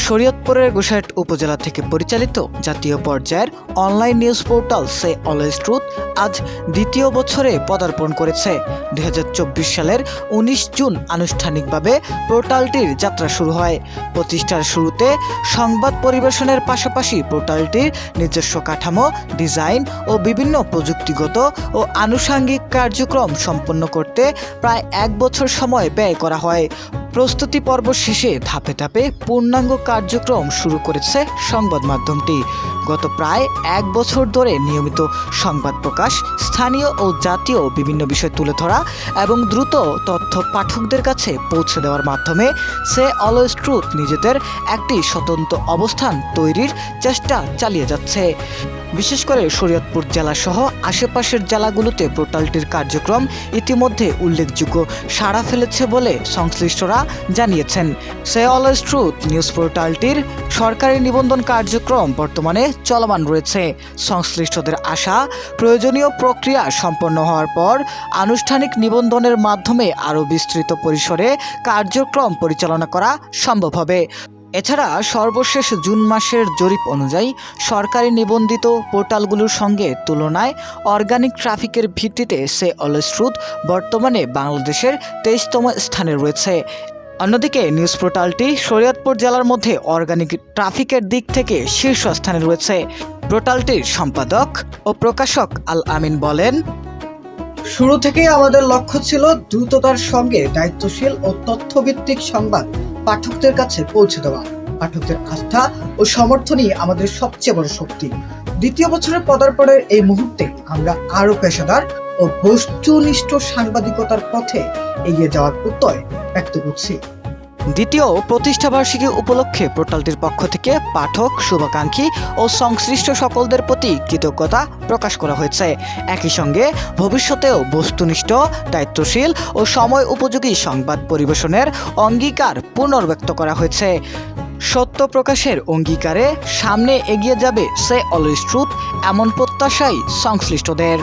শরীয়তপুরের গোসাইট উপজেলা থেকে পরিচালিত জাতীয় পর্যায়ের অনলাইন নিউজ পোর্টাল সে অলওয়েজ ট্রুথ আজ দ্বিতীয় বছরে পদার্পণ করেছে। 2024 সালের 19 জুন আনুষ্ঠানিকভাবে পোর্টালটির যাত্রা শুরু হয়। প্রতিষ্ঠার শুরুতে সংবাদ পরিবেশনের পাশাপাশি পোর্টালটির নিজস্ব কাঠামো, ডিজাইন ও বিভিন্ন প্রযুক্তিগত ও আনুষঙ্গিক কার্যক্রম সম্পন্ন করতে প্রায় 1 বছর সময় ব্যয় করা হয়। প্রস্তুতি পর্ব শেষে ধাপে ধাপে পূর্ণাঙ্গ কার্যক্রম শুরু করেছে সংবাদ মাধ্যমটি। গত প্রায় 1 বছর ধরে নিয়মিত সংবাদ প্রকাশ, স্থানীয় ও জাতীয় বিভিন্ন বিষয় তুলে ধরা এবং দ্রুত তথ্য পাঠকদের কাছে পৌঁছে দেওয়ার মাধ্যমে সে অলওয়েজ ট্রুথ নিজেদের একটি স্বতন্ত্র অবস্থান তৈরির চেষ্টা চালিয়ে যাচ্ছে। বিশেষ করে শরীয়তপুর জেলা সহ আশেপাশের জেলাগুলোতে পোর্টালটির কার্যক্রম ইতিমধ্যে উল্লেখযোগ্য সাড়া ফেলেছে বলে সংশ্লিষ্টরা জানিয়েছেন। সে অলওয়েজ ট্রুথ নিউজ পোর্টালটির সরকারি নিবন্ধন কার্যক্রম বর্তমানে চলমান রয়েছে। সংশ্লিষ্টদের আশা, প্রয়োজনীয় প্রক্রিয়া সম্পন্ন হওয়ার পর আনুষ্ঠানিক নিবন্ধনের মাধ্যমে আরও বিস্তৃত পরিসরে কার্যক্রম পরিচালনা করা সম্ভব হবে। এছাড়া সর্বশেষ জুন মাসের জরিপ অনুযায়ী সরকারি নিবন্ধিত পোর্টালগুলোর সঙ্গে তুলনায় অর্গানিক ট্রাফিকের ভিত্তিতে সে অলওয়েজ ট্রুথ বর্তমানে বাংলাদেশের 23তম স্থানে রয়েছে। অন্যদিকে নিউজ পোর্টালটি শরীয়তপুর জেলার মধ্যে অর্গানিক ট্রাফিকের দিক থেকে শীর্ষস্থানে রয়েছে। পোর্টালটির সম্পাদক ও প্রকাশক আল আমিন বলেন, শুরু থেকেই আমাদের লক্ষ্য ছিল দ্রুততার সঙ্গে দায়িত্বশীল ও তথ্যভিত্তিক সংবাদ পাঠকদের কাছে পৌঁছে দেওয়া। পাঠকদের আস্থা ও সমর্থনই আমাদের সবচেয়ে বড় শক্তি। দ্বিতীয় বছরের পদার্পণের এই মুহূর্তে আমরা আরো পেশাদার ও বস্তুনিষ্ঠ সাংবাদিকতার পথে এগিয়ে যাওয়ার প্রত্যয় ব্যক্ত করছি। দ্বিতীয় প্রতিষ্ঠাবার্ষিকী উপলক্ষে পোর্টালটির পক্ষ থেকে পাঠক, শুভাকাঙ্ক্ষী ও সংশ্লিষ্ট সকলদের প্রতি কৃতজ্ঞতা প্রকাশ করা হয়েছে। একই সঙ্গে ভবিষ্যতেও বস্তুনিষ্ঠ, দায়িত্বশীল ও সময় উপযোগী সংবাদ পরিবেশনের অঙ্গীকার পুনর্ব্যক্ত করা হয়েছে। সত্য প্রকাশের অঙ্গীকারে সামনে এগিয়ে যাবে সে অলওয়েজ ট্রুথ, এমন প্রত্যাশাই সংশ্লিষ্টদের।